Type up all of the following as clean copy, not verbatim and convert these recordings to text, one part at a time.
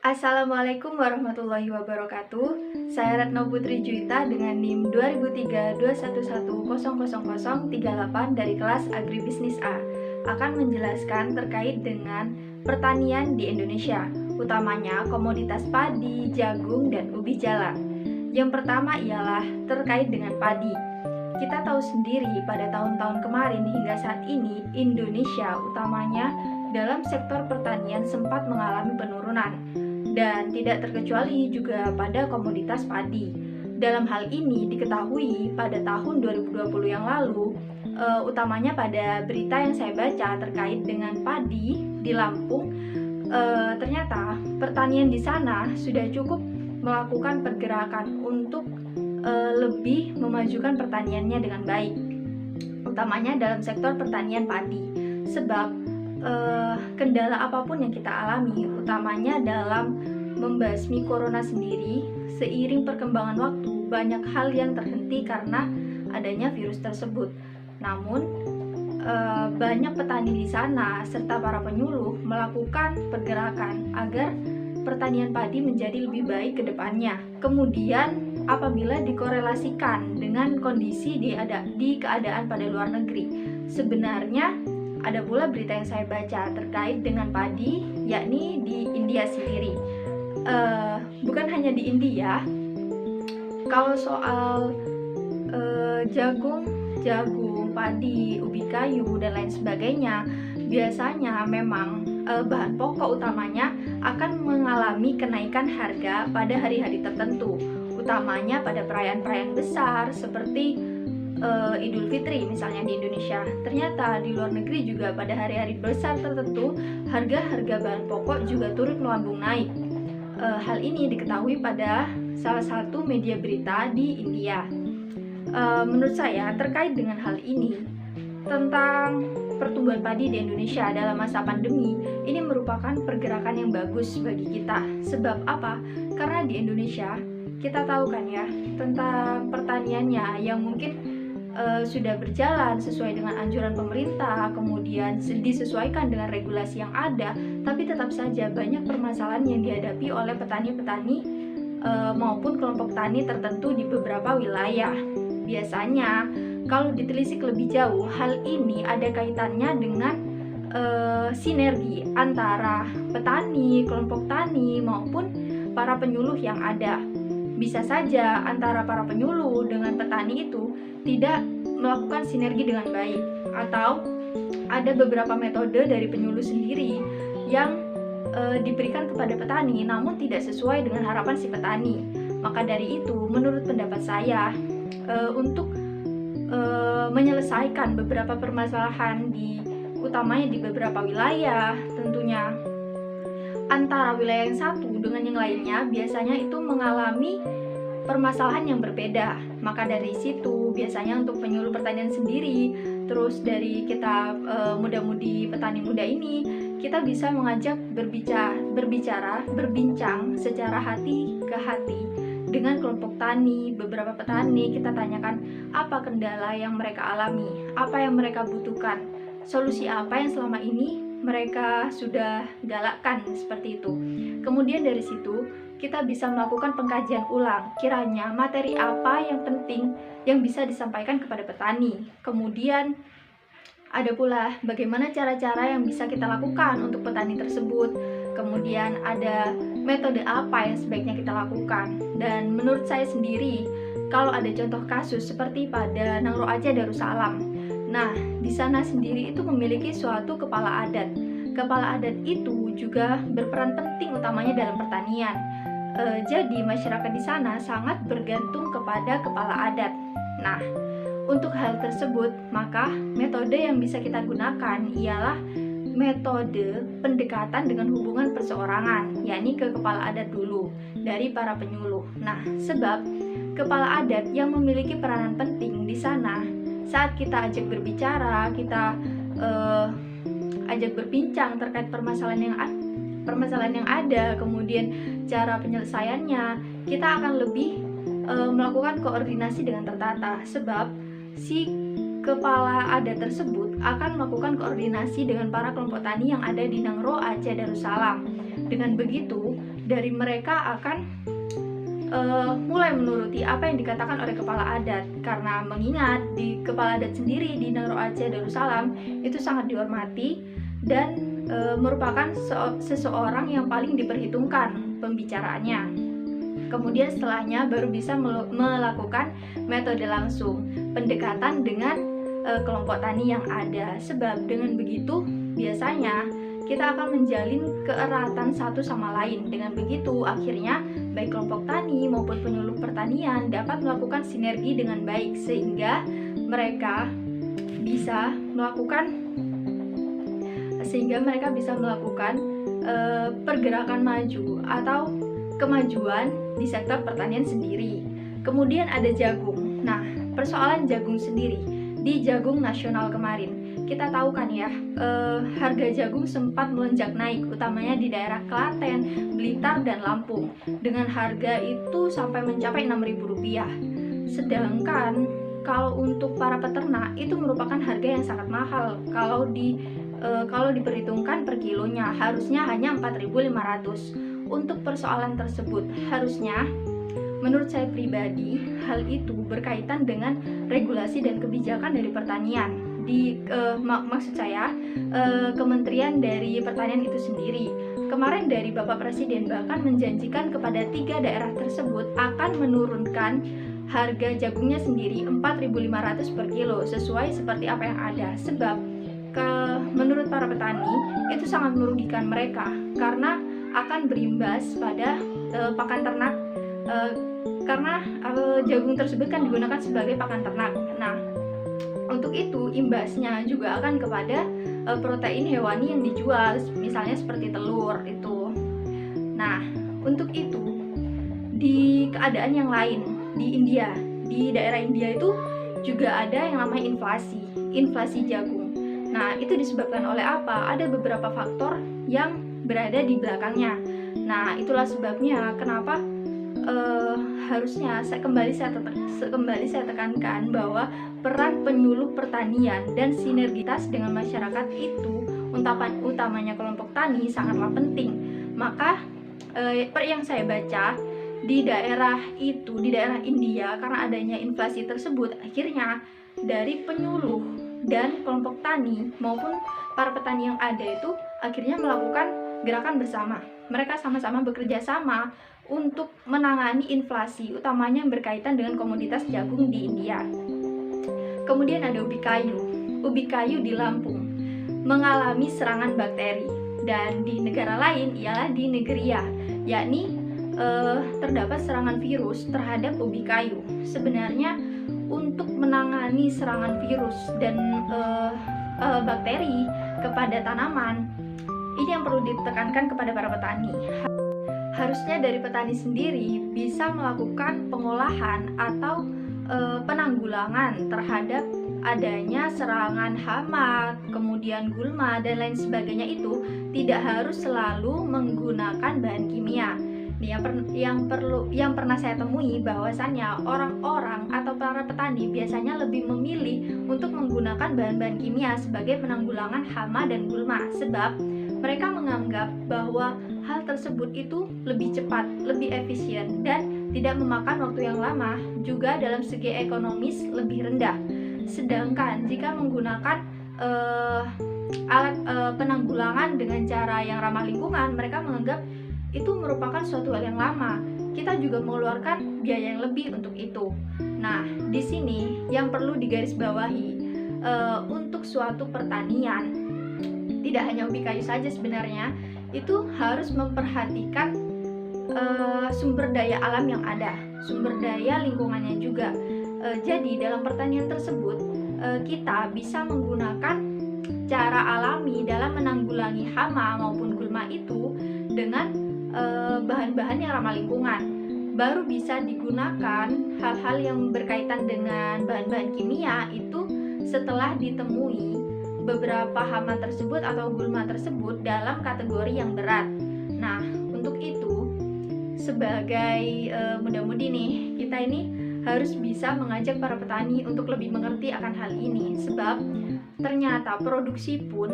Assalamualaikum warahmatullahi wabarakatuh. Saya Retno Putri Juwita dengan NIM 200321100038 dari kelas Agribisnis A akan menjelaskan terkait dengan pertanian di Indonesia, utamanya komoditas padi, jagung, dan ubi jalar. Yang pertama ialah terkait dengan padi. Kita tahu sendiri pada tahun-tahun kemarin hingga saat ini Indonesia utamanya dalam sektor pertanian sempat mengalami penurunan, dan tidak terkecuali juga pada komoditas padi. Dalam hal ini diketahui pada tahun 2020 yang lalu, utamanya pada berita yang saya baca terkait dengan padi di Lampung, ternyata pertanian di sana sudah cukup melakukan pergerakan untuk lebih memajukan pertaniannya dengan baik, utamanya dalam sektor pertanian padi. Sebab kendala apapun yang kita alami, utamanya dalam membasmi corona sendiri, seiring perkembangan waktu banyak hal yang terhenti karena adanya virus tersebut. Namun banyak petani di sana serta para penyuluh melakukan pergerakan agar pertanian padi menjadi lebih baik ke depannya. Kemudian apabila dikorelasikan dengan kondisi di keadaan pada luar negeri, sebenarnya ada pula berita yang saya baca terkait dengan padi, yakni di India sendiri. Bukan hanya di India, kalau soal jagung, padi, ubi kayu, dan lain sebagainya, biasanya memang bahan pokok utamanya akan mengalami kenaikan harga pada hari-hari tertentu, utamanya pada perayaan-perayaan besar seperti Idul Fitri misalnya di Indonesia. Ternyata di luar negeri juga pada hari-hari besar tertentu harga-harga bahan pokok juga turut melambung naik. Hal ini diketahui pada salah satu media berita di India. Menurut saya terkait dengan hal ini tentang pertumbuhan padi di Indonesia dalam masa pandemi, ini merupakan pergerakan yang bagus bagi kita. Sebab apa? Karena di Indonesia kita tahu kan ya tentang pertaniannya yang mungkin sudah berjalan sesuai dengan anjuran pemerintah, kemudian disesuaikan dengan regulasi yang ada, tapi tetap saja banyak permasalahan yang dihadapi oleh petani-petani maupun kelompok tani tertentu di beberapa wilayah. Biasanya kalau ditelisik lebih jauh, hal ini ada kaitannya dengan sinergi antara petani, kelompok tani maupun para penyuluh yang ada. Bisa saja antara para penyuluh dengan petani itu tidak melakukan sinergi dengan baik, atau ada beberapa metode dari penyuluh sendiri yang diberikan kepada petani namun tidak sesuai dengan harapan si petani. Maka dari itu, menurut pendapat saya, untuk menyelesaikan beberapa permasalahan utamanya di beberapa wilayah, tentunya antara wilayah yang satu dengan yang lainnya biasanya itu mengalami permasalahan yang berbeda. Maka dari situ biasanya untuk penyuluh pertanian sendiri, terus dari kita muda-mudi petani muda ini, kita bisa mengajak berbincang secara hati ke hati dengan kelompok tani, beberapa petani. Kita tanyakan apa kendala yang mereka alami, apa yang mereka butuhkan, solusi apa yang selama ini mereka sudah galakkan, seperti itu. Kemudian dari situ kita bisa melakukan pengkajian ulang, kiranya materi apa yang penting yang bisa disampaikan kepada petani. Kemudian ada pula bagaimana cara-cara yang bisa kita lakukan untuk petani tersebut. Kemudian ada metode apa yang sebaiknya kita lakukan. Dan menurut saya sendiri, kalau ada contoh kasus seperti pada Nangro Aceh Darussalam, nah di sana sendiri itu memiliki suatu kepala adat. Kepala adat itu juga berperan penting utamanya dalam pertanian. Jadi masyarakat di sana sangat bergantung kepada kepala adat. Nah, untuk hal tersebut, maka metode yang bisa kita gunakan ialah metode pendekatan dengan hubungan perseorangan, yakni ke kepala adat dulu dari para penyuluh. Nah, sebab kepala adat yang memiliki peranan penting di sana, saat kita ajak berbicara, kita ajak berbincang terkait permasalahan yang ada, kemudian cara penyelesaiannya, kita akan lebih melakukan koordinasi dengan tertata. Sebab si kepala adat tersebut akan melakukan koordinasi dengan para kelompok tani yang ada di Nangro Aceh Darussalam. Dengan begitu, dari mereka akan mulai menuruti apa yang dikatakan oleh kepala adat, karena mengingat di kepala adat sendiri di Naro Aceh Darussalam itu sangat dihormati dan merupakan seseorang yang paling diperhitungkan pembicaraannya. Kemudian setelahnya baru bisa melakukan metode langsung, pendekatan dengan kelompok tani yang ada. Sebab dengan begitu biasanya kita akan menjalin keeratan satu sama lain. Dengan begitu akhirnya baik kelompok tani maupun penyuluh pertanian dapat melakukan sinergi dengan baik, sehingga mereka bisa melakukan pergerakan maju atau kemajuan di sektor pertanian sendiri. Kemudian ada jagung. Nah, persoalan jagung sendiri di Jagung Nasional kemarin, kita tahu kan ya, harga jagung sempat melonjak naik, utamanya di daerah Klaten, Blitar, dan Lampung, dengan harga itu sampai mencapai Rp6.000. Sedangkan kalau untuk para peternak itu merupakan harga yang sangat mahal. Kalau diperhitungkan per kilonya harusnya hanya 4.500. Untuk persoalan tersebut harusnya, menurut saya pribadi, hal itu berkaitan dengan regulasi dan kebijakan dari pertanian. Maksud saya Kementerian dari Pertanian itu sendiri. Kemarin dari Bapak Presiden bahkan menjanjikan kepada 3 daerah tersebut akan menurunkan harga jagungnya sendiri 4.500 per kilo, sesuai seperti apa yang ada. Sebab menurut para petani itu sangat merugikan mereka, karena akan berimbas pada pakan ternak, karena jagung tersebut kan digunakan sebagai pakan ternak. Nah, untuk itu imbasnya juga akan kepada protein hewani yang dijual, misalnya seperti telur itu. Nah, untuk itu di keadaan yang lain di India, di daerah India itu juga ada yang namanya inflasi jagung. Nah, itu disebabkan oleh apa? Ada beberapa faktor yang berada di belakangnya. Nah, itulah sebabnya kenapa harusnya kembali saya tekankan bahwa peran penyuluh pertanian dan sinergitas dengan masyarakat itu, utamanya kelompok tani, sangatlah penting. Maka yang saya baca di daerah India, karena adanya inflasi tersebut, akhirnya dari penyuluh dan kelompok tani maupun para petani yang ada itu akhirnya melakukan gerakan bersama. Mereka sama-sama bekerja sama untuk menangani inflasi, utamanya yang berkaitan dengan komoditas jagung di India. Kemudian ada ubi kayu. Ubi kayu di Lampung mengalami serangan bakteri, dan di negara lain ialah di Nigeria, yakni terdapat serangan virus terhadap ubi kayu. Sebenarnya untuk menangani serangan virus dan bakteri kepada tanaman, ini yang perlu ditekankan kepada para petani. Harusnya dari petani sendiri bisa melakukan pengolahan atau penanggulangan terhadap adanya serangan hama, kemudian gulma, dan lain sebagainya. Itu tidak harus selalu menggunakan bahan kimia. Yang pernah saya temui bahwasannya orang-orang atau para petani biasanya lebih memilih untuk menggunakan bahan-bahan kimia sebagai penanggulangan hama dan gulma, sebab mereka menganggap bahwa hal tersebut itu lebih cepat, lebih efisien, dan tidak memakan waktu yang lama, juga dalam segi ekonomis lebih rendah. Sedangkan jika menggunakan alat penanggulangan dengan cara yang ramah lingkungan, mereka menganggap itu merupakan suatu hal yang lama. Kita juga mengeluarkan biaya yang lebih untuk itu. Nah, di sini yang perlu digarisbawahi untuk suatu pertanian, tidak hanya ubi kayu saja sebenarnya, itu harus memperhatikan sumber daya alam yang ada, sumber daya lingkungannya juga. Jadi dalam pertanian tersebut kita bisa menggunakan cara alami dalam menanggulangi hama maupun gulma itu dengan bahan-bahan yang ramah lingkungan. Baru bisa digunakan hal-hal yang berkaitan dengan bahan-bahan kimia itu setelah ditemui beberapa hama tersebut atau gulma tersebut dalam kategori yang berat. Nah, untuk itu sebagai muda-mudi nih, kita ini harus bisa mengajak para petani untuk lebih mengerti akan hal ini, sebab ternyata produksi pun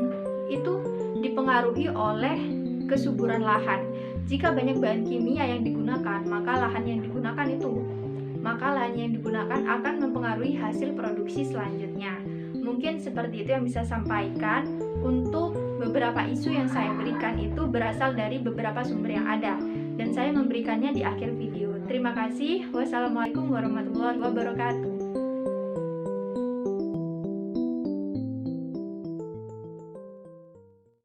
itu dipengaruhi oleh kesuburan lahan. Jika banyak bahan kimia yang digunakan, maka lahan yang digunakan akan mempengaruhi hasil produksi selanjutnya. Mungkin seperti itu yang bisa sampaikan. Untuk beberapa isu yang saya berikan itu berasal dari beberapa sumber yang ada, dan saya memberikannya di akhir video. Terima kasih. Wassalamualaikum warahmatullahi wabarakatuh.